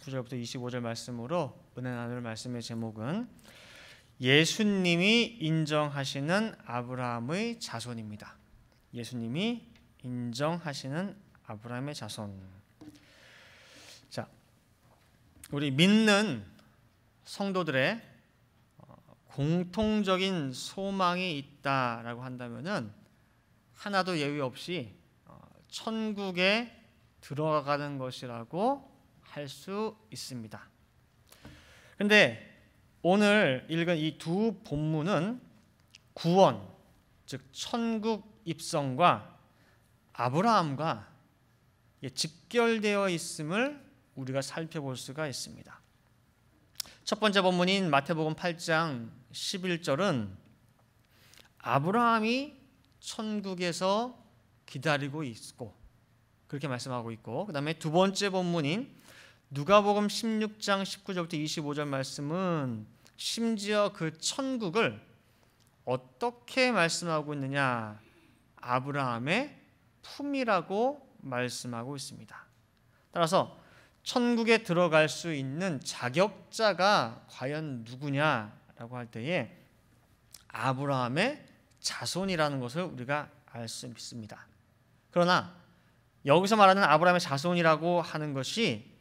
19절부터 25절 말씀으로 은혜 나눌 말씀의 제목은 예수님이 인정하시는 아브라함의 자손입니다. 예수님이 인정하시는 아브라함의 자손. 자, 우리 믿는 성도들의 공통적인 소망이 있다라고 한다면은 하나도 예외 없이 천국에 들어가는 것이라고 할 수 있습니다. 그런데 오늘 읽은 이 두 본문은 구원, 즉 천국 입성과 아브라함과 직결되어 있음을 우리가 살펴볼 수가 있습니다. 첫 번째 본문인 마태복음 8장 11절은 아브라함이 천국에서 기다리고 있고 그렇게 말씀하고 있고, 그 다음에 두 번째 본문인 누가복음 16장 19절부터 25절 말씀은 심지어 그 천국을 어떻게 말씀하고 있느냐, 아브라함의 품이라고 말씀하고 있습니다. 따라서 천국에 들어갈 수 있는 자격자가 과연 누구냐라고 할 때에 아브라함의 자손이라는 것을 우리가 알 수 있습니다. 그러나 여기서 말하는 아브라함의 자손이라고 하는 것이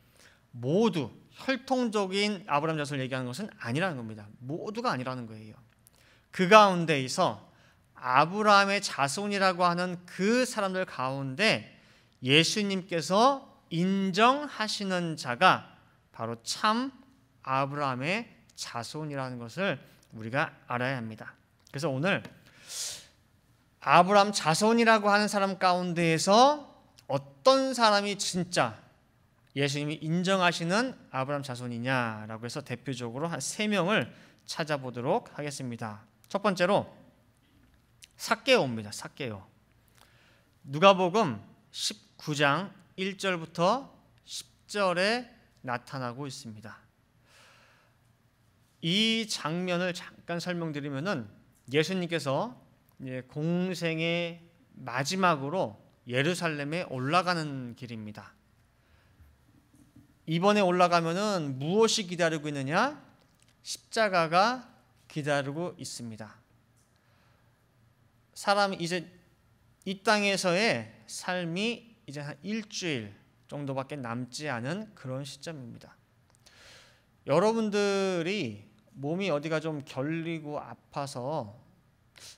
모두 혈통적인 아브라함 자손을 얘기하는 것은 아니라는 겁니다. 모두가 아니라는 거예요. 그 가운데에서 아브라함의 자손이라고 하는 그 사람들 가운데 예수님께서 인정하시는 자가 바로 참 아브라함의 자손이라는 것을 우리가 알아야 합니다. 그래서 오늘 아브라함 자손이라고 하는 사람 가운데에서 어떤 사람이 진짜 예수님이 인정하시는 아브라함 자손이냐라고 해서 대표적으로 한 3명을 찾아보도록 하겠습니다. 첫 번째로 삭개오입니다. 삭개오. 누가복음 19장 1절부터 10절에 나타나고 있습니다. 이 장면을 잠깐 설명드리면은 예수님께서 공생의 마지막으로 예루살렘에 올라가는 길입니다. 이번에 올라가면은 무엇이 기다리고 있느냐? 십자가가 기다리고 있습니다. 사람이 이제 이 땅에서의 삶이 이제 한 일주일 정도밖에 남지 않은 그런 시점입니다. 여러분들이 몸이 어디가 좀 결리고 아파서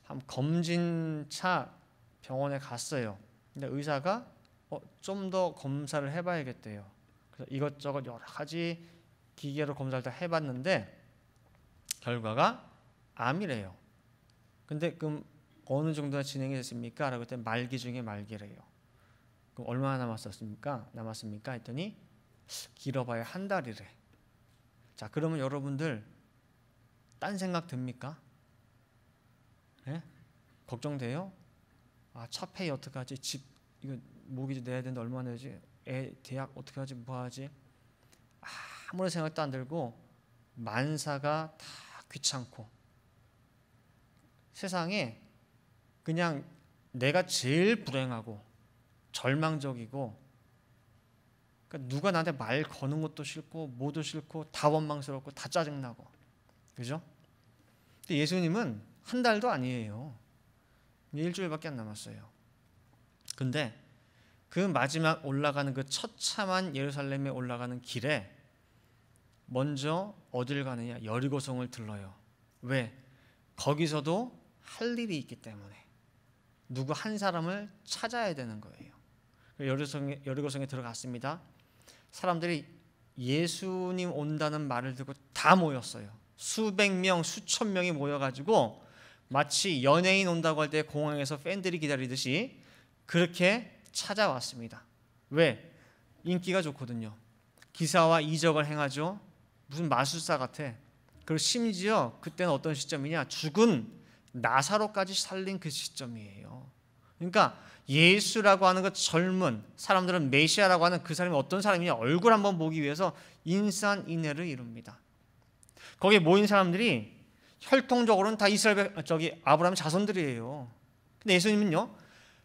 한 검진차 병원에 갔어요. 근데 의사가 좀 더 검사를 해봐야겠대요. 그래서 이것저것 여러 가지 기계로 검사를 다 해봤는데 결과가 암이래요. 근데 그럼 어느 정도나 진행이 됐습니까? 라고 했더니 말기 중에 말기래요. 그럼 얼마나 남았습니까? 했더니 길어봐야 한 달이래. 자, 그러면 여러분들 딴 생각 듭니까? 네? 걱정돼요? 차 페이 어떻게 하지? 집 이거 모기지 내야 되는데 얼마나 내지? 애 대학 어떻게 하지? 뭐 하지? 아무런 생각도 안 들고 만사가 다 귀찮고 세상에 그냥 내가 제일 불행하고 절망적이고, 그러니까 누가 나한테 말 거는 것도 싫고 뭐도 싫고 다 원망스럽고 다 짜증나고, 그죠? 근데 예수님은 한 달도 아니에요. 일주일밖에 안 남았어요. 근데 그 마지막 올라가는 그 처참한 예루살렘에 올라가는 길에 먼저 어딜 가느냐? 여리고성을 들러요. 왜? 거기서도 할 일이 있기 때문에 누구 한 사람을 찾아야 되는 거예요. 여리고성에 들어갔습니다. 사람들이 예수님 온다는 말을 듣고 다 모였어요. 수백 명, 수천 명이 모여가지고 마치 연예인 온다고 할 때 공항에서 팬들이 기다리듯이 그렇게 찾아왔습니다. 왜? 인기가 좋거든요. 기사와 이적을 행하죠. 무슨 마술사 같아. 그리고 심지어 그때는 어떤 시점이냐? 죽은 나사로까지 살린 그 시점이에요. 그러니까 예수라고 하는 그 젊은 사람들은 메시아라고 하는 그 사람이 어떤 사람이냐? 얼굴 한번 보기 위해서 인산인해를 이룹니다. 거기에 모인 사람들이 혈통적으로는 다 아브라함 자손들이에요. 근데 예수님은요,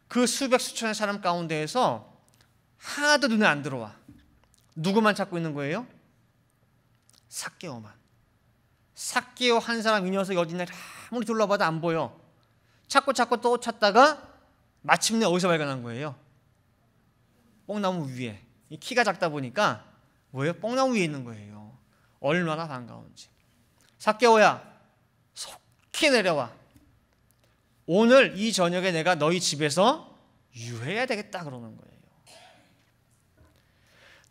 그 수백 수천의 사람 가운데에서 하나도 눈에 안 들어와. 누구만 찾고 있는 거예요? 삭개오만. 삭개오 한 사람 이 녀석이 어디 있나 아무리 둘러봐도 안 보여. 찾고 또 찾다가 마침내 어디서 발견한 거예요? 뽕나무 위에. 키가 작다 보니까 뭐예요? 뽕나무 위에 있는 거예요. 얼마나 반가운지. 삭개오야, 속히 내려와. 오늘 이 저녁에 내가 너희 집에서 유해해야 되겠다 그러는 거예요.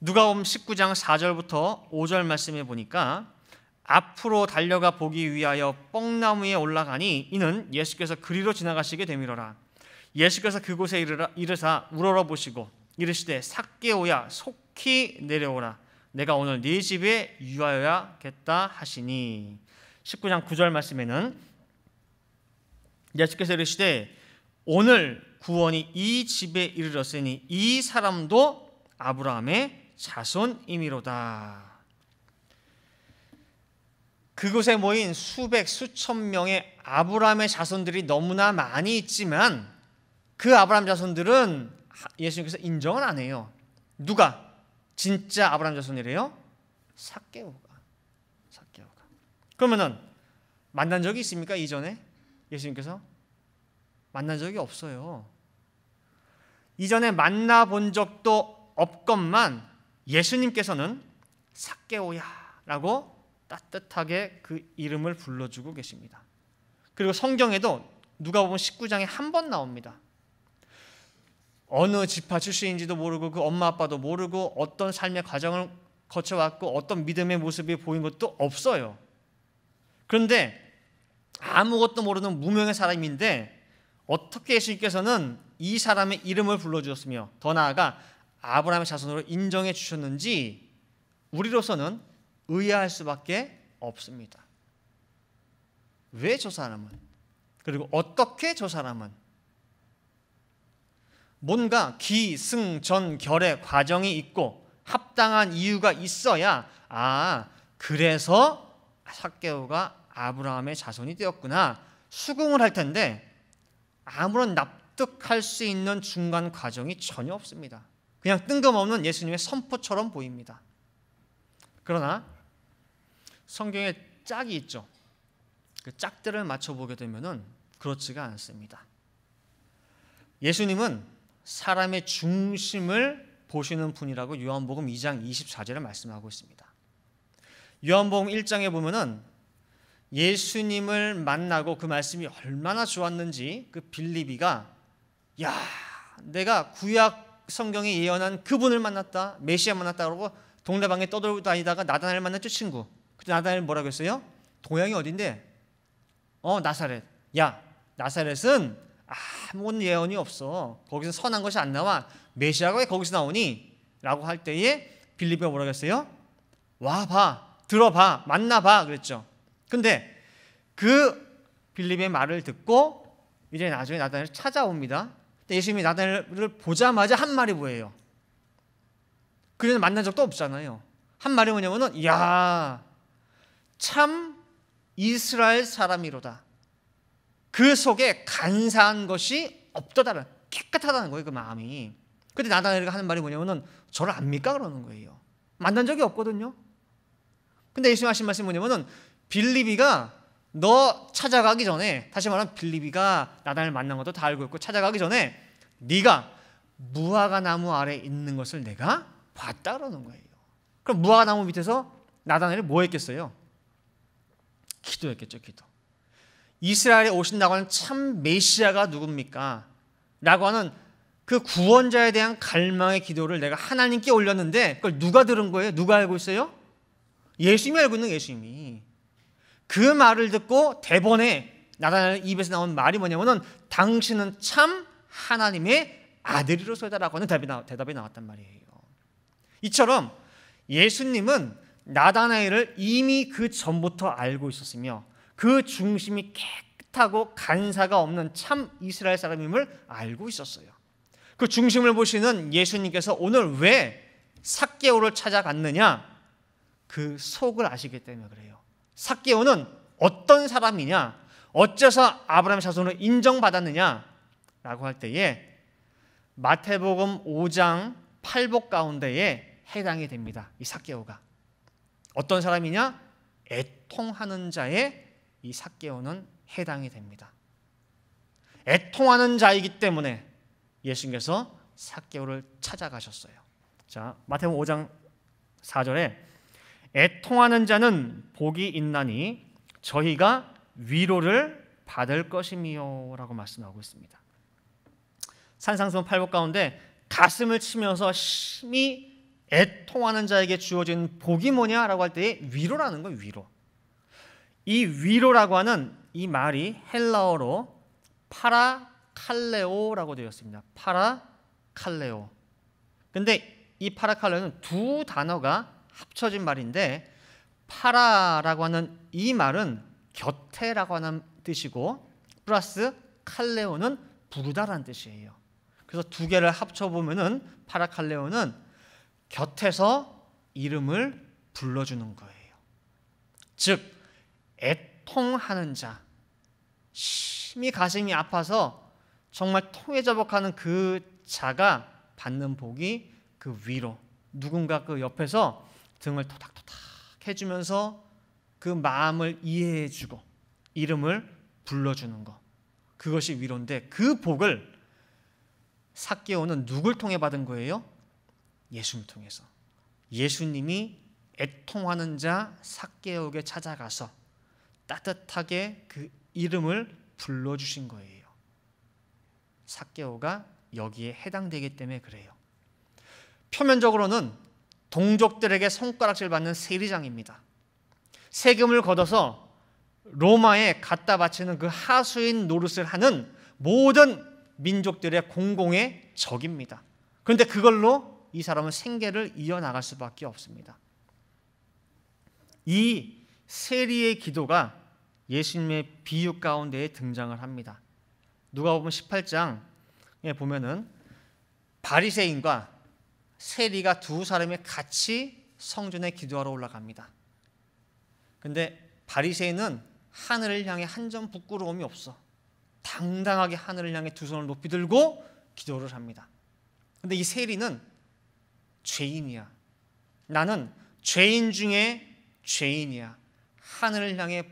누가복음 19장 4절부터 5절 말씀에 보니까 앞으로 달려가 보기 위하여 뽕나무에 올라가니 이는 예수께서 그리로 지나가시게 되미러라. 예수께서 그곳에 이르사 우러러 보시고 이르시되 삭개오야 속히 내려오라. 내가 오늘 네 집에 유하여야겠다 하시니. 19장 9절 말씀에는 예수께서 이르시되 오늘 구원이 이 집에 이르렀으니 이 사람도 아브라함의 자손이미로다. 그곳에 모인 수백 수천 명의 아브라함의 자손들이 너무나 많이 있지만 그 아브라함 자손들은 예수님께서 인정을 안 해요. 누가 진짜 아브라함 자손이래요? 삭개오가. 그러면은 만난 적이 있습니까? 이전에 예수님께서 만난 적이 없어요. 이전에 만나본 적도 없건만 예수님께서는 삭개오야라고 따뜻하게 그 이름을 불러주고 계십니다. 그리고 성경에도 누가복음 19장에 한 번 나옵니다. 어느 지파 출신인지도 모르고 그 엄마 아빠도 모르고 어떤 삶의 과정을 거쳐왔고 어떤 믿음의 모습이 보인 것도 없어요. 그런데 아무것도 모르는 무명의 사람인데 어떻게 예수님께서는 이 사람의 이름을 불러주셨으며 더 나아가 아브라함의 자손으로 인정해 주셨는지 우리로서는 의아할 수밖에 없습니다. 왜 저 사람은? 그리고 어떻게 저 사람은? 뭔가 기승전결의 과정이 있고 합당한 이유가 있어야 그래서 삭개오가 아브라함의 자손이 되었구나 수긍을 할 텐데 아무런 납득할 수 있는 중간 과정이 전혀 없습니다. 그냥 뜬금없는 예수님의 선포처럼 보입니다. 그러나 성경에 짝이 있죠. 그 짝들을 맞춰보게 되면 그렇지가 않습니다. 예수님은 사람의 중심을 보시는 분이라고 요한복음 2장 24절에 말씀하고 있습니다. 요한복음 1장에 보면은 예수님을 만나고 그 말씀이 얼마나 좋았는지 그 빌립이가 내가 구약 성경에 예언한 그분을 만났다, 메시아 만났다 그러고 동네방에 떠돌고 다니다가 나다나엘 만났죠, 친구. 그때 나다나엘 뭐라고 했어요? 고향이 어딘데? 나사렛. 나사렛은 아무런 예언이 없어. 거기서 선한 것이 안 나와. 메시아가 왜 거기서 나오니? 라고 할 때에 빌립이가 뭐라고 했어요? 와봐, 들어봐, 만나봐 그랬죠. 근데 그 빌립의 말을 듣고 이제 나중에 나다나엘을 찾아옵니다. 근데 예수님이 나다나엘을 보자마자 한 말이 뭐예요? 그전에 만난 적도 없잖아요. 한 말이 뭐냐면은 참 이스라엘 사람이로다. 그 속에 간사한 것이 없다는 깨끗하다는 거예요. 그 마음이. 근데 나다나엘이 하는 말이 뭐냐면은 저를 압니까? 그러는 거예요. 만난 적이 없거든요. 근데 예수님 하신 말씀이 뭐냐면은 빌립이가 너 찾아가기 전에, 다시 말하면 빌립이가 나다나엘 만난 것도 다 알고 있고 찾아가기 전에 네가 무화과 나무 아래 있는 것을 내가 봤다 그러는 거예요. 그럼 무화과 나무 밑에서 나다나엘이 뭐 했겠어요? 기도했겠죠. 기도. 이스라엘에 오신다고 하는 참 메시아가 누굽니까? 라고 하는 그 구원자에 대한 갈망의 기도를 내가 하나님께 올렸는데 그걸 누가 들은 거예요? 누가 알고 있어요? 예수님이 알고 있는 예수님이. 그 말을 듣고 대번에 나다나엘 입에서 나온 말이 뭐냐면은 당신은 참 하나님의 아들이로서다라고 하는 대답이 나왔단 말이에요. 이처럼 예수님은 나다나엘을 이미 그 전부터 알고 있었으며 그 중심이 깨끗하고 간사가 없는 참 이스라엘 사람임을 알고 있었어요. 그 중심을 보시는 예수님께서 오늘 왜 삭개오를 찾아갔느냐? 그 속을 아시기 때문에 그래요. 삭개오는 어떤 사람이냐? 어째서 아브라함의 자손으로 인정받았느냐? 라고 할 때에 마태복음 5장 8복 가운데에 해당이 됩니다. 이 삭개오가. 어떤 사람이냐? 애통하는 자에 이 삭개오는 해당이 됩니다. 애통하는 자이기 때문에 예수님께서 삭개오를 찾아가셨어요. 자, 마태복음 5장 4절에 애통하는 자는 복이 있나니 저희가 위로를 받을 것임이요 라고 말씀하고 있습니다. 산상수훈 8복 가운데 가슴을 치면서 심히 애통하는 자에게 주어진 복이 뭐냐라고 할 때 위로라는 거예요. 위로. 이 위로라고 하는 이 말이 헬라어로 파라칼레오라고 되어 있습니다. 파라칼레오. 근데 이 파라칼레오는 두 단어가 합쳐진 말인데, 파라라고 하는 이 말은 곁에라고 하는 뜻이고 플러스 칼레오는 부르다라는 뜻이에요. 그래서 두 개를 합쳐보면은 파라칼레오는 곁에서 이름을 불러주는 거예요. 즉 애통하는 자, 심히 가슴이 아파서 정말 통에 자복하는 그 자가 받는 복이 그 위로, 누군가 그 옆에서 등을 토닥토닥 해주면서 그 마음을 이해해주고 이름을 불러주는 것, 그것이 위로인데, 그 복을 삭개오는 누굴 통해 받은 거예요? 예수님을 통해서. 예수님이 애통하는 자 삭개오에게 찾아가서 따뜻하게 그 이름을 불러주신 거예요. 삭개오가 여기에 해당되기 때문에 그래요. 표면적으로는 동족들에게 손가락질 받는 세리장입니다. 세금을 걷어서 로마에 갖다 바치는 그 하수인 노릇을 하는 모든 민족들의 공공의 적입니다. 그런데 그걸로 이 사람은 생계를 이어나갈 수밖에 없습니다. 이 세리의 기도가 예수님의 비유 가운데에 등장을 합니다. 누가복음 18장에 보면은 바리새인과 세리가 두 사람이 같이 성전에 기도하러 올라갑니다. 근데 바리새인은 하늘을 향해 한 점 부끄러움이 없어. 당당하게 하늘을 향해 두 손을 높이 들고 기도를 합니다. 근데 이 세리는 죄인이야. 나는 죄인 중에 죄인이야. 하늘을 향해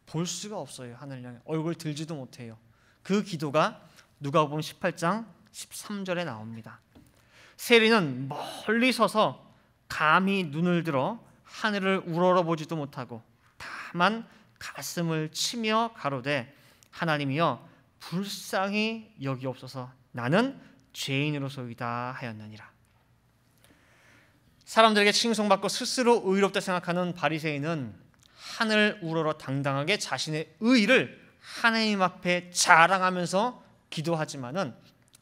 볼 수가 없어요. 하늘을 향해 얼굴 들지도 못해요. 그 기도가 누가복음 18장 13절에 나옵니다. 세리는 멀리 서서 감히 눈을 들어 하늘을 우러러보지도 못하고 다만 가슴을 치며 가로되 하나님이여 불쌍히 여기옵소서, 나는 죄인으로소이다 하였느니라. 사람들에게 칭송받고 스스로 의롭다 생각하는 바리새인은 하늘 우러러 당당하게 자신의 의를 하나님 앞에 자랑하면서 기도하지만은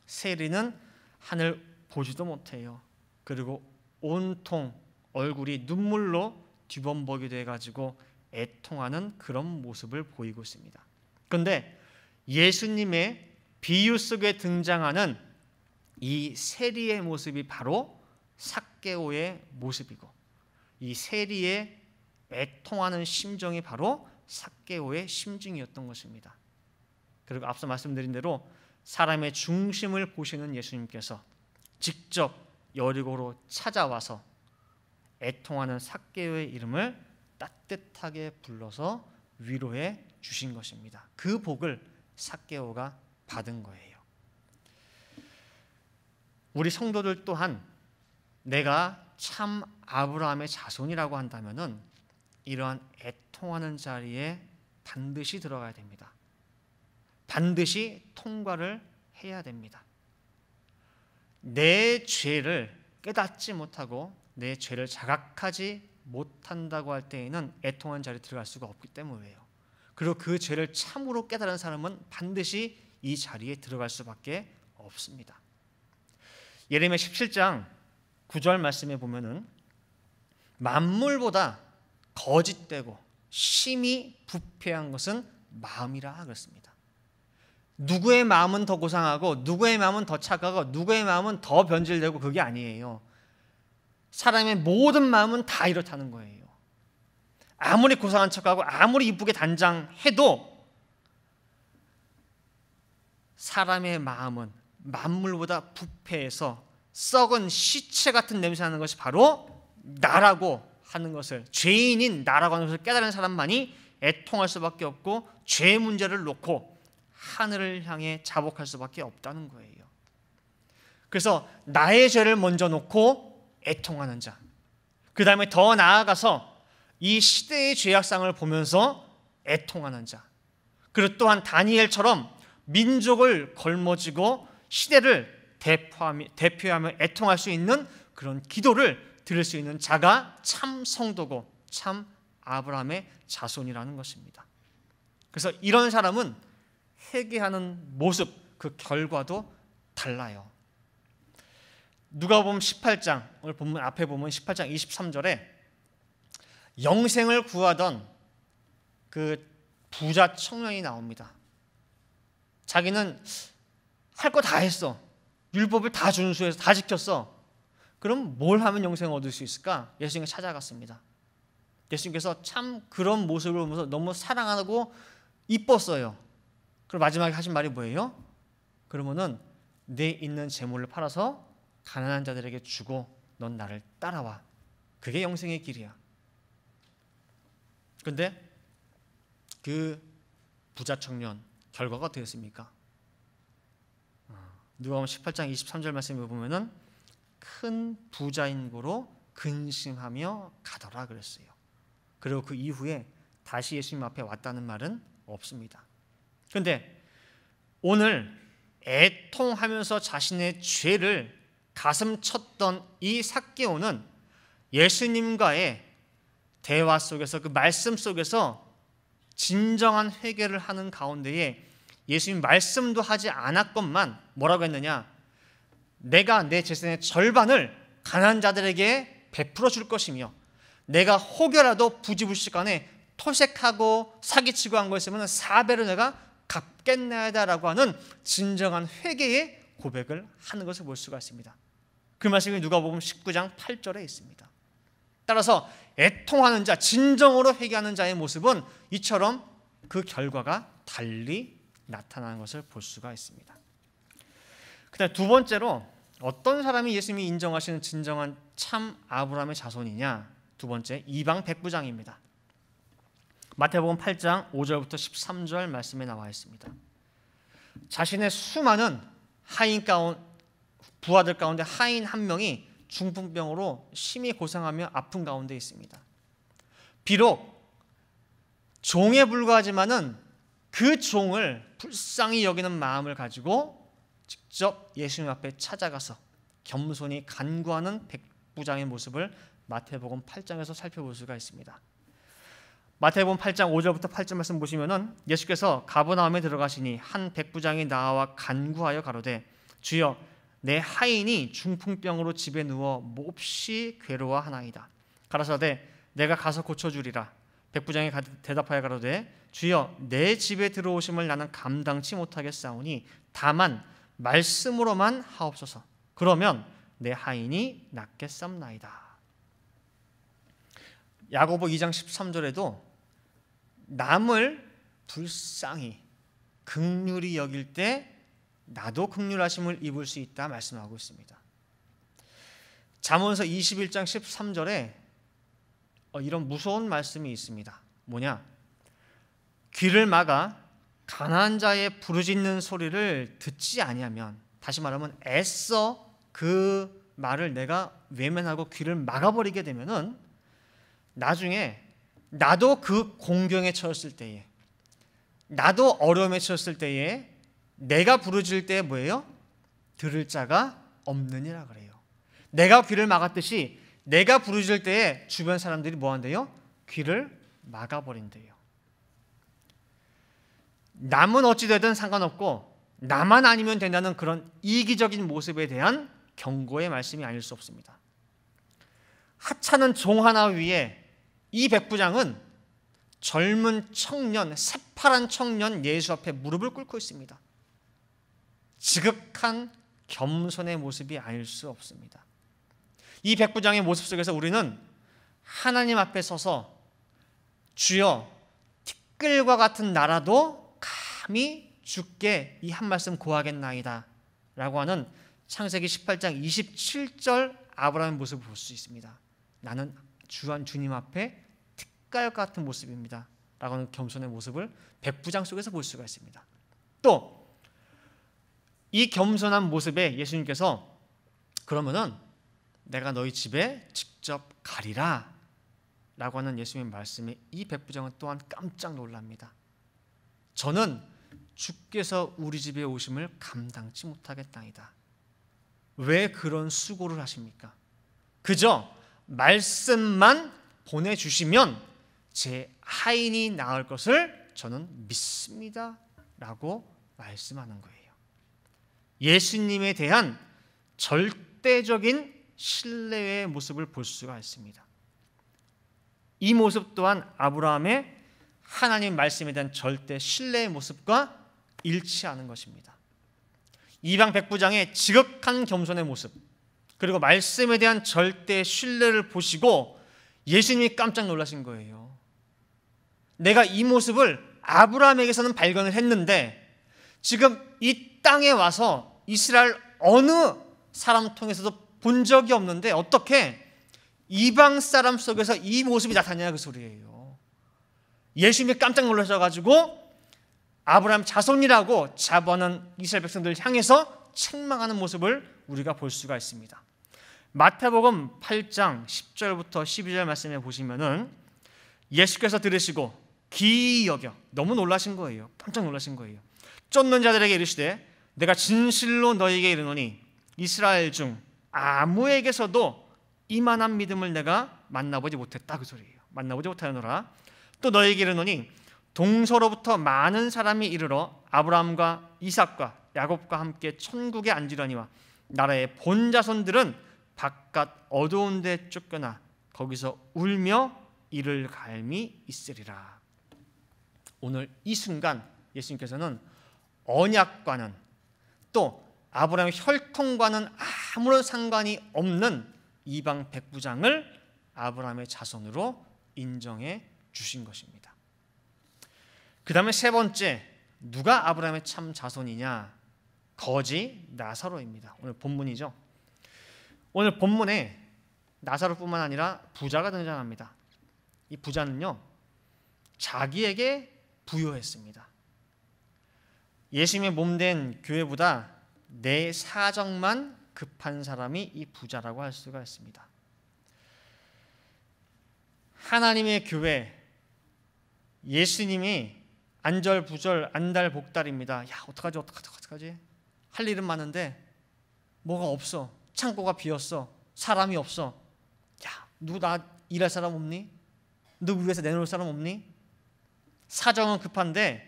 세리는 하늘 보지도 못해요. 그리고 온통 얼굴이 눈물로 뒤범벅이 돼가지고 애통하는 그런 모습을 보이고 있습니다. 그런데 예수님의 비유 속에 등장하는 이 세리의 모습이 바로 삭개오의 모습이고, 이 세리의 애통하는 심정이 바로 삭개오의 심정이었던 것입니다. 그리고 앞서 말씀드린 대로 사람의 중심을 보시는 예수님께서 직접 여리고로 찾아와서 애통하는 삭개오의 이름을 따뜻하게 불러서 위로해 주신 것입니다. 그 복을 삭개오가 받은 거예요. 우리 성도들 또한 내가 참 아브라함의 자손이라고 한다면은 이러한 애통하는 자리에 반드시 들어가야 됩니다. 반드시 통과를 해야 됩니다. 내 죄를 깨닫지 못하고 내 죄를 자각하지 못한다고 할 때에는 애통한 자리에 들어갈 수가 없기 때문이에요. 그리고 그 죄를 참으로 깨달은 사람은 반드시 이 자리에 들어갈 수밖에 없습니다. 예레미야 17장 9절 말씀에 보면은 만물보다 거짓되고 심히 부패한 것은 마음이라 그랬습니다. 누구의 마음은 더 고상하고 누구의 마음은 더 착하고 누구의 마음은 더 변질되고 그게 아니에요. 사람의 모든 마음은 다 이렇다는 거예요. 아무리 고상한 척하고 아무리 이쁘게 단장해도 사람의 마음은 만물보다 부패해서 썩은 시체 같은 냄새 나는 것이 바로 나라고 하는 것을, 죄인인 나라고 하는 것을 깨달은 사람만이 애통할 수밖에 없고 죄의 문제를 놓고 하늘을 향해 자복할 수밖에 없다는 거예요. 그래서 나의 죄를 먼저 놓고 애통하는 자, 그 다음에 더 나아가서 이 시대의 죄악상을 보면서 애통하는 자, 그리고 또한 다니엘처럼 민족을 걸머쥐고 시대를 대표하며 애통할 수 있는 그런 기도를 드릴 수 있는 자가 참 성도고 참 아브라함의 자손이라는 것입니다. 그래서 이런 사람은 회개하는 모습, 그 결과도 달라요. 누가복음 18장, 오늘 본문 앞에 보면 18장 23절에 영생을 구하던 그 부자 청년이 나옵니다. 자기는 할 거 다 했어. 율법을 다 준수해서 다 지켰어. 그럼 뭘 하면 영생을 얻을 수 있을까? 예수님께 찾아갔습니다. 예수님께서 참 그런 모습을 보면서 너무 사랑하고 이뻤어요. 그리고 마지막에 하신 말이 뭐예요? 그러면은 내 있는 재물을 팔아서 가난한 자들에게 주고 넌 나를 따라와. 그게 영생의 길이야. 그런데 그 부자 청년 결과가 어떻습니까? 누가복음 18장 23절 말씀을 보면은 큰 부자인 고로 근심하며 가더라 그랬어요. 그리고 그 이후에 다시 예수님 앞에 왔다는 말은 없습니다. 그런데 오늘 애통하면서 자신의 죄를 가슴 쳤던 이 삭개오는 예수님과의 대화 속에서, 그 말씀 속에서 진정한 회개를 하는 가운데에 예수님 말씀도 하지 않았건만 뭐라고 했느냐? 내가 내 재산의 절반을 가난한 자들에게 베풀어 줄 것이며 내가 혹여라도 부지불식간에 토색하고 사기치고 한 거 있으면 4배로 내가 갚겠나이다라고 하는 진정한 회개의 고백을 하는 것을 볼 수가 있습니다. 그 말씀이 누가복음 19장 8절에 있습니다. 따라서 애통하는 자, 진정으로 회개하는 자의 모습은 이처럼 그 결과가 달리 나타나는 것을 볼 수가 있습니다. 그다음 두 번째로 어떤 사람이 예수님이 인정하시는 진정한 참 아브라함의 자손이냐? 두 번째, 이방 백부장입니다. 마태복음 8장 5절부터 13절 말씀에 나와 있습니다. 자신의 수많은 부하들 가운데 하인 한 명이 중풍병으로 심히 고생하며 아픈 가운데 있습니다. 비록 종에 불과하지만은 그 종을 불쌍히 여기는 마음을 가지고 직접 예수님 앞에 찾아가서 겸손히 간구하는 백부장의 모습을 마태복음 8장에서 살펴볼 수가 있습니다. 마태복음 8장 5절부터 8절 말씀 보시면은 예수께서 가버나움에 들어가시니 한 백부장이 나와 간구하여 가로되 주여 내 하인이 중풍병으로 집에 누워 몹시 괴로워하나이다. 가라사대 내가 가서 고쳐주리라. 백부장이 대답하여 가로되 주여 내 집에 들어오심을 나는 감당치 못하겠사오니 다만 말씀으로만 하옵소서. 그러면 내 하인이 낫겠사옵나이다. 야고보 2장 13절에도 남을 불쌍히 긍휼히 여길 때 나도 긍휼하심을 입을 수 있다 말씀하고 있습니다. 잠언서 21장 13절에 이런 무서운 말씀이 있습니다. 뭐냐? 귀를 막아 가난한 자의 부르짖는 소리를 듣지 아니하면, 다시 말하면 애써 그 말을 내가 외면하고 귀를 막아버리게 되면은 나중에 나도 그 공경에 처했을 때에, 나도 어려움에 처했을 때에 내가 부르짖을 때 뭐예요? 들을 자가 없느니라 그래요. 내가 귀를 막았듯이 내가 부르짖을 때에 주변 사람들이 뭐 한대요? 귀를 막아버린대요. 남은 어찌 되든 상관없고 나만 아니면 된다는 그런 이기적인 모습에 대한 경고의 말씀이 아닐 수 없습니다. 하찮은 종 하나 위에 이 백부장은 젊은 청년, 새파란 청년 예수 앞에 무릎을 꿇고 있습니다. 지극한 겸손의 모습이 아닐 수 없습니다. 이 백부장의 모습 속에서 우리는 하나님 앞에 서서 주여 티끌과 같은 나라도 감히 주께 이 한 말씀 고하겠나이다 라고 하는 창세기 18장 27절 아브라함의 모습을 볼 수 있습니다. 나는 주님 앞에 특갈 같은 모습입니다 라고 하는 겸손의 모습을 백부장 속에서 볼 수가 있습니다. 또 이 겸손한 모습에 예수님께서 그러면은 내가 너희 집에 직접 가리라 라고 하는 예수님의 말씀에 이 백부장은 또한 깜짝 놀랍니다. 저는 주께서 우리 집에 오심을 감당치 못하겠다이다. 왜 그런 수고를 하십니까? 그저 말씀만 보내주시면 제 하인이 나을 것을 저는 믿습니다 라고 말씀하는 거예요. 예수님에 대한 절대적인 신뢰의 모습을 볼 수가 있습니다. 이 모습 또한 아브라함의 하나님 말씀에 대한 절대 신뢰의 모습과 일치하는 것입니다. 이방 백부장의 지극한 겸손의 모습, 그리고 말씀에 대한 절대 신뢰를 보시고 예수님이 깜짝 놀라신 거예요. 내가 이 모습을 아브라함에게서는 발견을 했는데 지금 이 땅에 와서 이스라엘 어느 사람 통해서도 본 적이 없는데 어떻게 이방 사람 속에서 이 모습이 나타나냐 그 소리예요. 예수님이 깜짝 놀라셔가지고 아브라함 자손이라고 자부하는 이스라엘 백성들을 향해서 책망하는 모습을 우리가 볼 수가 있습니다. 마태복음 8장 10절부터 12절 말씀에 보시면은 예수께서 들으시고 기이 여겨 너무 놀라신 거예요. 깜짝 놀라신 거예요. 쫓는 자들에게 이르시되 내가 진실로 너희에게 이르노니 이스라엘 중 아무에게서도 이만한 믿음을 내가 만나보지 못했다 그 소리예요. 만나보지 못하노라. 또 너희에게 이르노니 동서로부터 많은 사람이 이르러 아브라함과 이삭과 야곱과 함께 천국에 앉으려니와 나라의 본 자손들은 바깥 어두운 데 쫓겨나 거기서 울며 이를 갈미 있으리라. 오늘 이 순간 예수님께서는 언약과는 또 아브라함의 혈통과는 아무런 상관이 없는 이방 백부장을 아브라함의 자손으로 인정해 주신 것입니다. 그 다음에 세 번째, 누가 아브라함의 참 자손이냐? 거지 나사로입니다. 오늘 본문이죠. 오늘 본문에 나사로뿐만 아니라 부자가 등장합니다. 이 부자는요, 자기에게 부요했습니다. 예수님의 몸된 교회보다 내 사정만 급한 사람이 이 부자라고 할 수가 있습니다. 하나님의 교회, 예수님이 안절부절 안달복달입니다. 야, 어떡하지? 할 일은 많은데 뭐가 없어. 창고가 비었어. 사람이 없어. 야, 누구 나 일할 사람 없니? 누구 위해서 내놓을 사람 없니? 사정은 급한데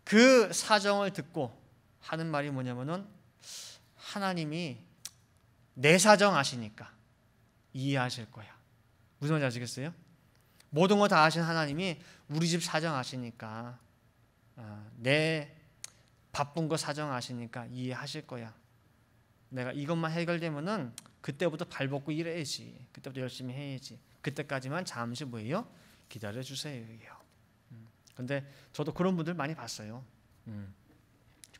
그 사정을 듣고 하는 말이 뭐냐면은 하나님이 내 사정 아시니까 이해하실 거야. 무슨 말인지 아시겠어요? 모든 거 다 아신 하나님이 우리 집 사정 아시니까 내 바쁜 거 사정 아시니까 이해하실 거야. 내가 이것만 해결되면은 그때부터 발 벗고 일해야지. 그때부터 열심히 해야지. 그때까지만 잠시 뭐예요? 기다려주세요. 근데 저도 그런 분들 많이 봤어요.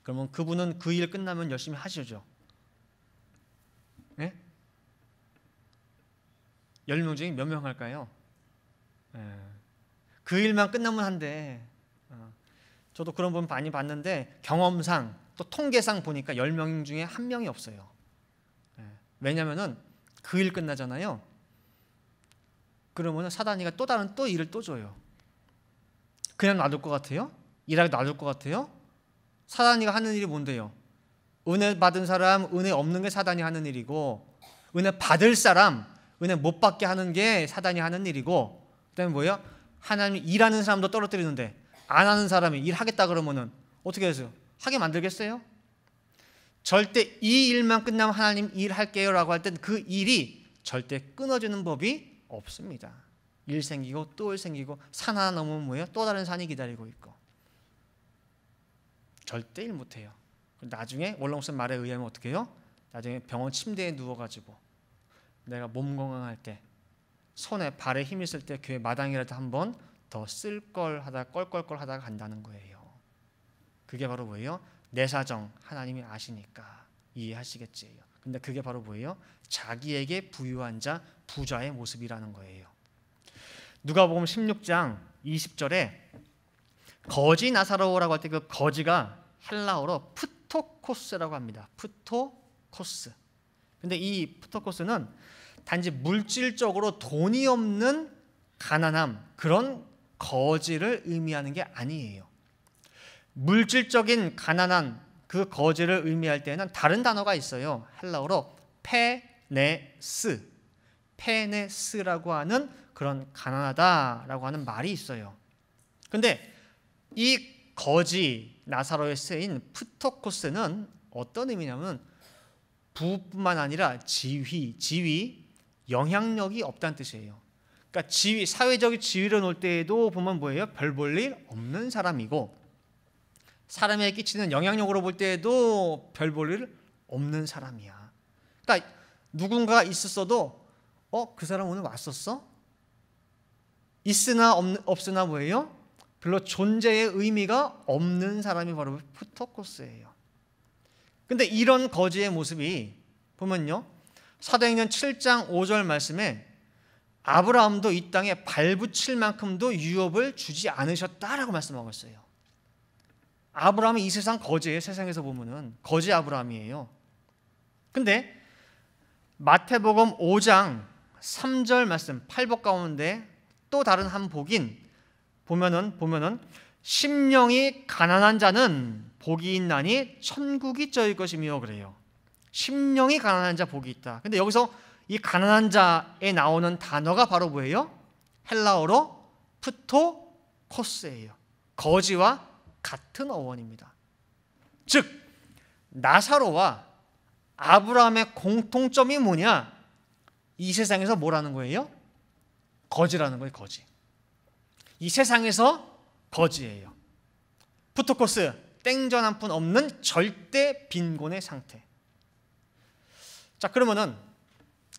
그러면 그분은 그 일 끝나면 열심히 하시죠. 네? 10명 중에 몇 명 할까요? 그 일만 끝나면 한대. 저도 그런 분 많이 봤는데 경험상 또 통계상 보니까 10명 중에 1명이 없어요. 왜냐면은 그 일 끝나잖아요. 그러면 사단이가 또 다른 또 일을 또 줘요. 그냥 놔둘 것 같아요? 일하게 놔둘 것 같아요? 사단이가 하는 일이 뭔데요? 은혜 받은 사람, 은혜 없는 게 사단이 하는 일이고, 은혜 받을 사람, 은혜 못 받게 하는 게 사단이 하는 일이고, 그다음에 뭐예요? 하나님이 일하는 사람도 떨어뜨리는데 안 하는 사람이 일하겠다 그러면은 어떻게 해서요? 하게 만들겠어요? 절대 이 일만 끝나면 하나님 일할게요 라고 할 땐 그 일이 절대 끊어지는 법이 없습니다. 일 생기고 또 일 생기고 산 하나 넘으면 뭐예요? 또 다른 산이 기다리고 있고 절대 일 못해요. 나중에 월렁슨 말에 의하면 어떻게 해요? 나중에 병원 침대에 누워가지고 내가 몸 건강할 때 손에 발에 힘 있을 때 교회 마당이라도 한번 더 쓸 걸 하다 껄껄껄 하다가 간다는 거예요. 그게 바로 뭐예요? 내 사정 하나님이 아시니까 이해하시겠지요. 근데 그게 바로 뭐예요? 자기에게 부유한 자, 부자의 모습이라는 거예요. 누가복음 16장 20절에 거지 나사로라고 할 때 그 거지가 헬라어로 프토코스라고 합니다. 프토코스. 근데 이 프토코스는 단지 물질적으로 돈이 없는 가난함, 그런 거지를 의미하는 게 아니에요. 물질적인 가난한 그 거지를 의미할 때는 다른 단어가 있어요. 헬라어로 페네스라고 하는 그런 가난하다라고 하는 말이 있어요. 근데 이 거지 나사로에 쓰인 프토코스는 어떤 의미냐면 부뿐만 아니라 지위, 영향력이 없다는 뜻이에요. 그러니까 사회적인 지위를 놓을 때에도 보면 뭐예요? 별 볼 일 없는 사람이고, 사람에게 끼치는 영향력으로 볼 때에도 별 볼 일 없는 사람이야. 그러니까 누군가가 있었어도 그 사람 오늘 왔었어? 있으나 없으나 뭐예요? 별로 존재의 의미가 없는 사람이 바로 프토코스예요. 근데 이런 거지의 모습이 보면요, 사도행전 7장 5절 말씀에 아브라함도 이 땅에 발붙일 만큼도 유업을 주지 않으셨다라고 말씀하고 있어요. 아브라함이 이 세상 거지예요. 세상에서 보면은 거지 아브라함이에요. 근데 마태복음 5장 3절 말씀 8복 가운데 또 다른 한 복인 보면은 심령이 가난한 자는 복이 있나니 천국이 저희 것이며 그래요. 심령이 가난한 자 복이 있다. 근데 여기서 이 가난한 자에 나오는 단어가 바로 뭐예요? 헬라어로 프토코스예요. 거지와 같은 어원입니다. 즉 나사로와 아브라함의 공통점이 뭐냐? 이 세상에서 뭐라는 거예요? 거지라는 거예요. 거지. 이 세상에서 거지예요. 프토코스, 땡전 한 푼 없는 절대 빈곤의 상태. 자, 그러면은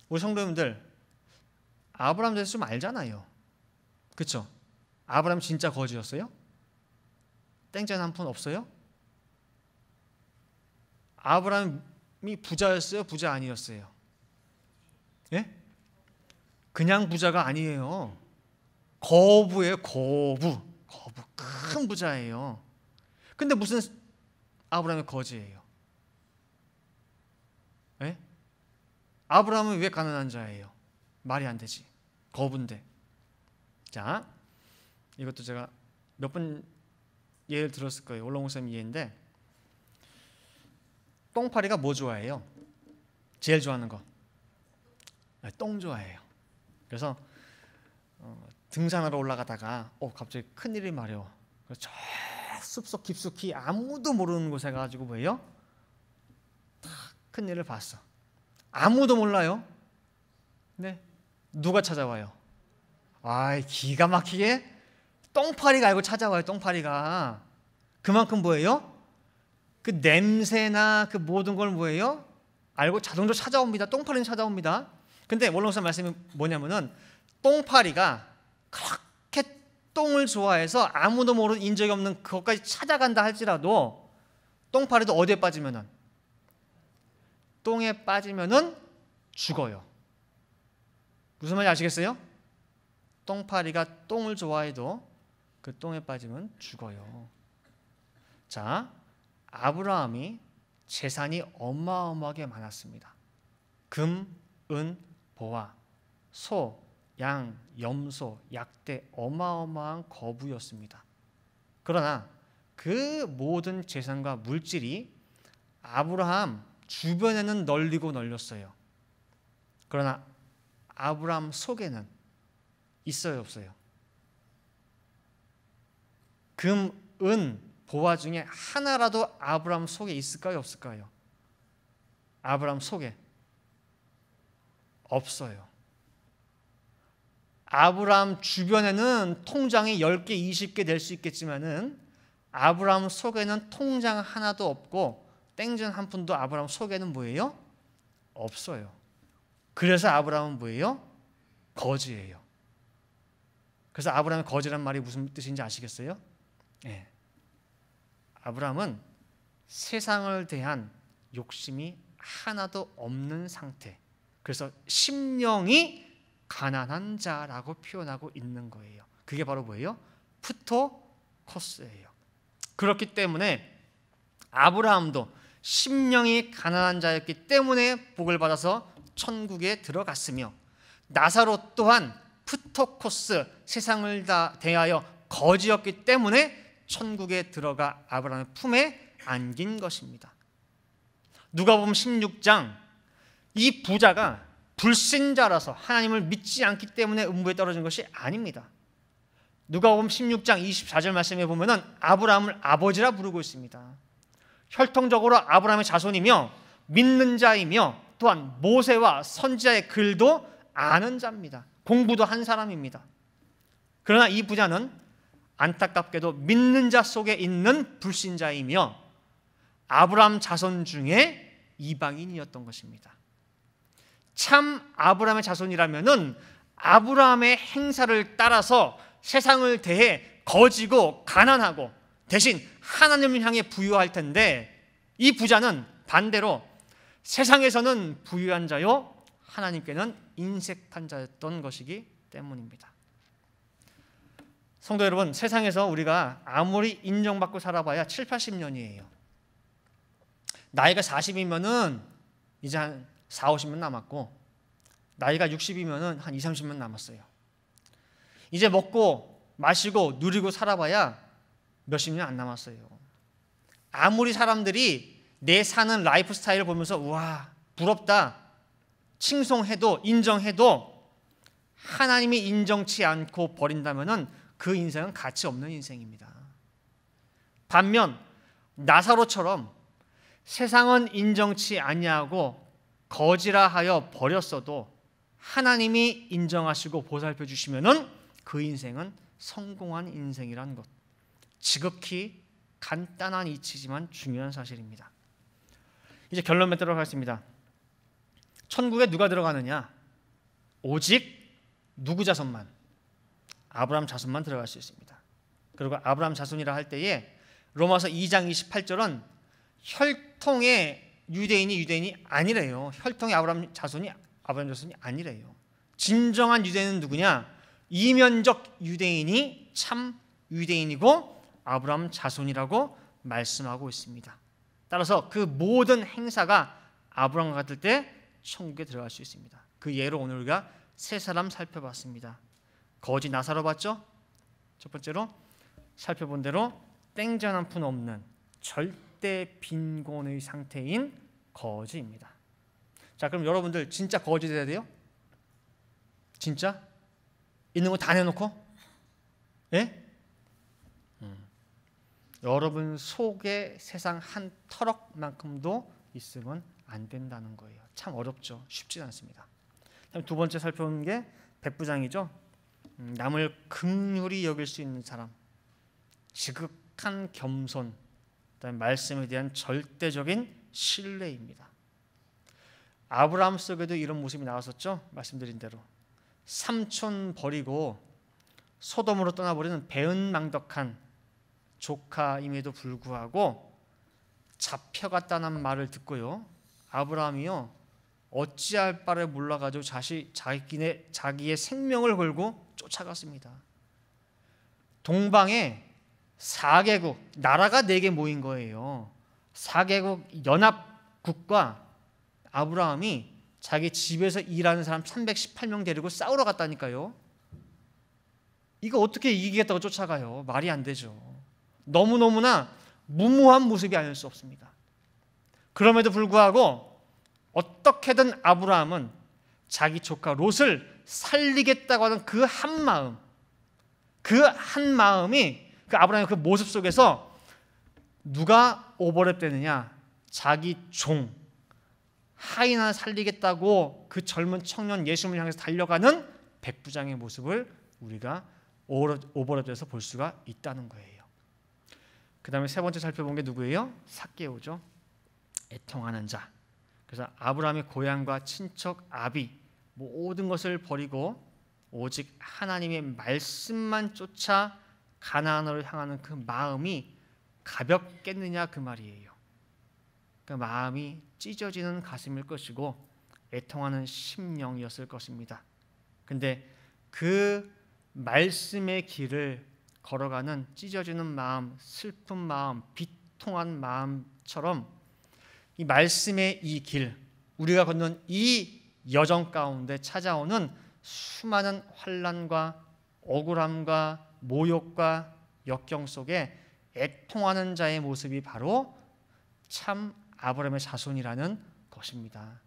우리 성도님들 아브라함에 대해서 좀 알잖아요. 그렇죠? 아브라함 진짜 거지였어요? 땡전 한 푼 없어요? 아브라함이 부자였어요? 부자 아니었어요? 예? 그냥 부자가 아니에요. 거부예요. 거부. 큰 부자예요. 근데 무슨 아브라함이 거지예요? 예? 아브라함은 왜 가난한 자예요? 말이 안 되지. 거부인데. 자, 이것도 제가 몇 번 예를 들었을 거예요. 올롱쌤 예인데, 똥파리가 뭐 좋아해요? 제일 좋아하는 거. 똥 좋아해요. 그래서 등산하러 올라가다가 갑자기 큰일이 마려워. 저 숲속 깊숙이 아무도 모르는 곳에 가가지고 뭐예요? 큰일을 봤어. 아무도 몰라요. 근데 누가 찾아와요? 기가 막히게 똥파리가 알고 찾아와요. 똥파리가. 그만큼 뭐예요? 그 냄새나 그 모든 걸 뭐예요? 알고 자동적으로 찾아옵니다. 똥파리는 찾아옵니다. 근데 원로사 말씀이 뭐냐면은 똥파리가 그렇게 똥을 좋아해서 아무도 모르는 인적이 없는 그것까지 찾아간다 할지라도 똥파리도 어디에 빠지면은 똥에 빠지면은 죽어요. 무슨 말인지 아시겠어요? 똥파리가 똥을 좋아해도 그 똥에 빠지면 죽어요. 자, 아브라함이 재산이 어마어마하게 많았습니다. 금, 은, 보화, 소, 양, 염소, 약대, 어마어마한 거부였습니다. 그러나 그 모든 재산과 물질이 아브라함 주변에는 널리고 널렸어요. 그러나 아브라함 속에는 있어요, 없어요? 금, 은, 보화 중에 하나라도 아브라함 속에 있을까요, 없을까요? 아브라함 속에 없어요. 아브라함 주변에는 통장이 10개, 20개 될 수 있겠지만은 아브라함 속에는 통장 하나도 없고 땡전 한 푼도 아브라함 속에는 뭐예요? 없어요. 그래서 아브라함은 뭐예요? 거지예요. 그래서 아브라함의 거지란 말이 무슨 뜻인지 아시겠어요? 네. 아브라함은 세상을 대한 욕심이 하나도 없는 상태. 그래서 심령이 가난한 자라고 표현하고 있는 거예요. 그게 바로 뭐예요? 프토코스예요. 그렇기 때문에 아브라함도 심령이 가난한 자였기 때문에 복을 받아서 천국에 들어갔으며, 나사로 또한 프토코스, 세상을 다 대하여 거지였기 때문에 천국에 들어가 아브라함의 품에 안긴 것입니다. 누가복음 16장, 이 부자가 불신자라서 하나님을 믿지 않기 때문에 음부에 떨어진 것이 아닙니다. 누가복음 16장 24절 말씀에 보면은 아브라함을 아버지라 부르고 있습니다. 혈통적으로 아브라함의 자손이며 믿는 자이며 또한 모세와 선지자의 글도 아는 자입니다. 공부도 한 사람입니다. 그러나 이 부자는 안타깝게도 믿는 자 속에 있는 불신자이며 아브라함 자손 중에 이방인이었던 것입니다. 참 아브라함의 자손이라면은 아브라함의 행사를 따라서 세상을 대해 거지고 가난하고 대신 하나님을 향해 부유할 텐데, 이 부자는 반대로 세상에서는 부유한 자요 하나님께는 인색한 자였던 것이기 때문입니다. 성도 여러분, 세상에서 우리가 아무리 인정받고 살아봐야 7, 80년이에요. 나이가 40이면은 이제 한 4, 50년 남았고, 나이가 60이면은 한 2, 30년 남았어요. 이제 먹고 마시고 누리고 살아봐야 몇십 년 안 남았어요. 아무리 사람들이 내 사는 라이프 스타일을 보면서 우와 부럽다 칭송해도 인정해도 하나님이 인정치 않고 버린다면은 그 인생은 가치 없는 인생입니다. 반면 나사로처럼 세상은 인정치 아니하고 거지라 하여 버렸어도 하나님이 인정하시고 보살펴 주시면은 그 인생은 성공한 인생이라는 것, 지극히 간단한 이치지만 중요한 사실입니다. 이제 결론 맺도록 하겠습니다. 천국에 누가 들어가느냐? 오직 누구 자손만? 아브라함 자손만 들어갈 수 있습니다. 그리고 아브라함 자손이라 할 때에 로마서 2장 28절은 혈통의 유대인이 아니래요. 혈통의 아브라함 자손이 아니래요. 진정한 유대인은 누구냐? 이면적 유대인이 참 유대인이고 아브라함 자손이라고 말씀하고 있습니다. 따라서 그 모든 행사가 아브라함과 같을 때 천국에 들어갈 수 있습니다. 그 예로 오늘 우리가 세 사람 살펴봤습니다. 거지 나사로 봤죠? 첫 번째로 살펴본 대로 땡전 한 푼 없는 절대 빈곤의 상태인 거지입니다. 자, 그럼 여러분들 진짜 거지 돼야 돼요? 진짜? 있는 거 다 내놓고? 예? 여러분 속에 세상 한 터럭만큼도 있으면 안 된다는 거예요. 참 어렵죠. 쉽지 않습니다. 두 번째 살펴본 게 백부장이죠. 남을 긍휼히 여길 수 있는 사람, 지극한 겸손, 그다음에 말씀에 대한 절대적인 신뢰입니다. 아브라함 속에도 이런 모습이 나왔었죠. 말씀드린 대로 삼촌 버리고 소돔으로 떠나버리는 배은망덕한 조카임에도 불구하고 잡혀갔다는 말을 듣고요, 아브라함이요 어찌할 바를 몰라가지고 자기의 생명을 걸고 쫓아갔습니다. 동방에 4개국 나라가 4개 모인 거예요. 4개국 연합국과 아브라함이 자기 집에서 일하는 사람 318명 데리고 싸우러 갔다니까요. 이거 어떻게 이기겠다고 쫓아가요? 말이 안 되죠. 너무너무나 무모한 모습이 아닐 수 없습니다. 그럼에도 불구하고 어떻게든 아브라함은 자기 조카 롯을 살리겠다고 하는 그 한 마음이 그 아브라함의 그 모습 속에서 누가 오버랩 되느냐? 자기 종 하인 살리겠다고 그 젊은 청년 예수님을 향해서 달려가는 백부장의 모습을 우리가 오버랩돼서 볼 수가 있다는 거예요. 그 다음에 세 번째 살펴본 게 누구예요? 삭개오죠. 애통하는 자. 그래서 아브라함의 고향과 친척 아비 모든 것을 버리고 오직 하나님의 말씀만 쫓아 가나안으로 향하는 그 마음이 가볍겠느냐 그 말이에요. 그 마음이 찢어지는 가슴일 것이고 애통하는 심령이었을 것입니다. 근데 그 말씀의 길을 걸어가는 찢어지는 마음, 슬픈 마음, 비통한 마음처럼 이 말씀의 이 길, 우리가 걷는 이 여정 가운데 찾아오는 수많은 환난과 억울함과 모욕과 역경 속에 애통하는 자의 모습이 바로 참 아브라함의 자손이라는 것입니다.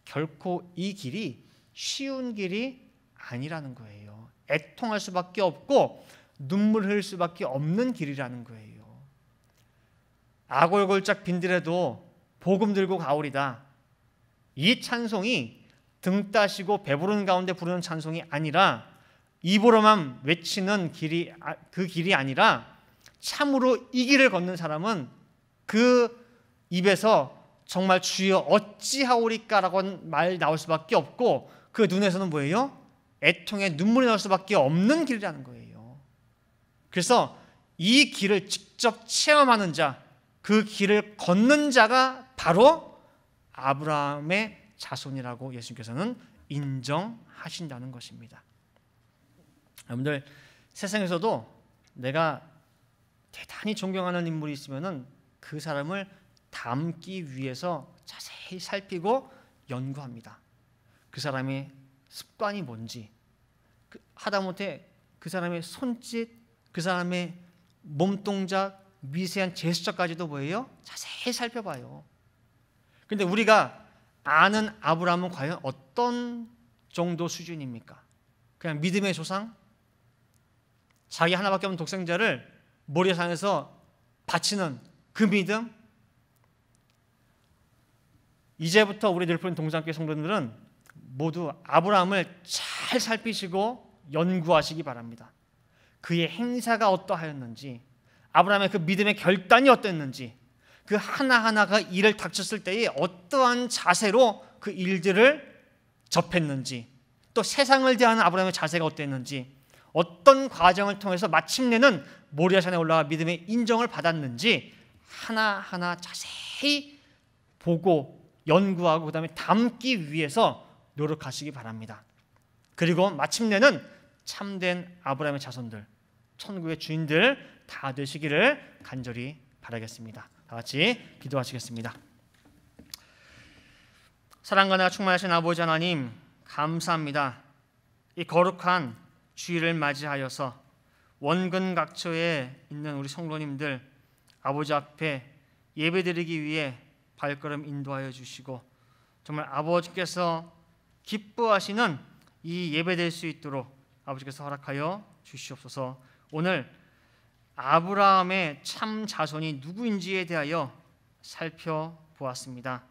결코 이 길이 쉬운 길이 아니라는 거예요. 애통할 수밖에 없고 눈물 흘릴 수밖에 없는 길이라는 거예요. 아골골짝 빈들에도 복음 들고 가오리다. 이 찬송이 등 따시고 배부른 가운데 부르는 찬송이 아니라 입으로만 외치는 길이, 그 길이 아니라 참으로 이 길을 걷는 사람은 그 입에서 정말 주여 어찌하오리까라고 말 나올 수밖에 없고 그 눈에서는 뭐예요? 애통의 눈물이 나올 수밖에 없는 길이라는 거예요. 그래서 이 길을 직접 체험하는 자, 그 길을 걷는 자가 바로 아브라함의 자손이라고 예수님께서는 인정하신다는 것입니다. 여러분들, 세상에서도 내가 대단히 존경하는 인물이 있으면은 그 사람을 닮기 위해서 자세히 살피고 연구합니다. 그 사람의 습관이 뭔지, 하다못해 그 사람의 손짓, 그 사람의 몸동작, 미세한 제스처까지도 뭐예요? 자세히 살펴봐요. 그런데 우리가 아는 아브라함은 과연 어떤 정도 수준입니까? 그냥 믿음의 조상? 자기 하나밖에 없는 독생자를 모리아산에서 바치는 그 믿음? 이제부터 우리 늘푸른 동산교회 성도들은 모두 아브라함을 잘 살피시고 연구하시기 바랍니다. 그의 행사가 어떠하였는지, 아브라함의 그 믿음의 결단이 어땠는지, 그 하나하나가 일을 닥쳤을 때에 어떠한 자세로 그 일들을 접했는지, 또 세상을 대하는 아브라함의 자세가 어땠는지, 어떤 과정을 통해서 마침내는 모리아산에 올라가 믿음의 인정을 받았는지 하나하나 자세히 보고 연구하고 그 다음에 담기 위해서 노력하시기 바랍니다. 그리고 마침내는 참된 아브라함의 자손들, 천국의 주인들 다 되시기를 간절히 바라겠습니다. 다 같이 기도하시겠습니다. 사랑과 나가 충만하신 아버지 하나님, 감사합니다. 이 거룩한 주일을 맞이하여서 원근 각처에 있는 우리 성도님들 아버지 앞에 예배드리기 위해 발걸음 인도하여 주시고 정말 아버지께서 기뻐하시는 이 예배될 수 있도록 아버지께서 허락하여 주시옵소서. 오늘 아브라함의 참 자손이 누구인지에 대하여 살펴보았습니다.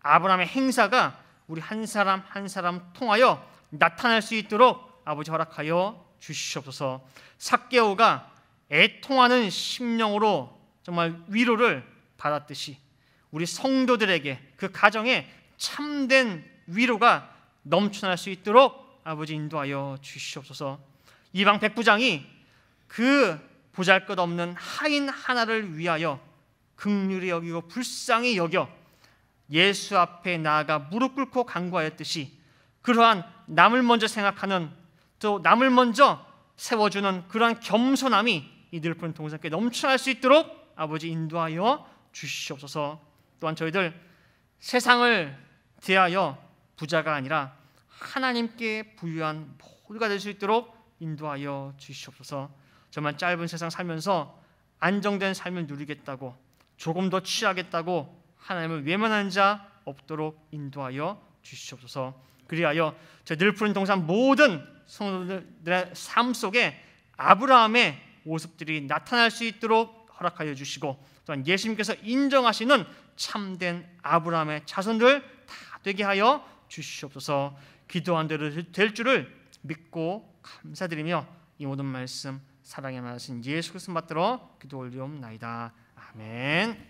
아브라함의 행사가 우리 한 사람 한 사람 통하여 나타날 수 있도록 아버지 허락하여 주시옵소서. 삭개오가 애통하는 심령으로 정말 위로를 받았듯이 우리 성도들에게 그 가정에 참된 위로가 넘쳐날 수 있도록 아버지 인도하여 주시옵소서. 이방 백부장이 그 보잘것없는 하인 하나를 위하여 긍휼히 여기고 불쌍히 여겨 예수 앞에 나아가 무릎 꿇고 간구하였듯이 그러한 남을 먼저 생각하는, 또 남을 먼저 세워주는 그러한 겸손함이 이 늘푸른 동산교회에 넘쳐날 수 있도록 아버지 인도하여 주시옵소서. 또한 저희들 세상을 대하여 부자가 아니라 하나님께 부유한 모두가 될 수 있도록 인도하여 주시옵소서. 정말 짧은 세상 살면서 안정된 삶을 누리겠다고, 조금 더 취하겠다고 하나님을 외면하는 자 없도록 인도하여 주시옵소서. 그리하여 저 늘푸른 동산 모든 성도들의 삶 속에 아브라함의 모습들이 나타날 수 있도록 허락하여 주시고, 또한 예수님께서 인정하시는 참된 아브라함의 자손들 다 되게 하여 주시옵소서. 기도한 대로 될 줄을 믿고 감사드리며 이 모든 말씀 사랑의 말씀 예수 그리스도 받들어 기도 올리옵나이다. 아멘.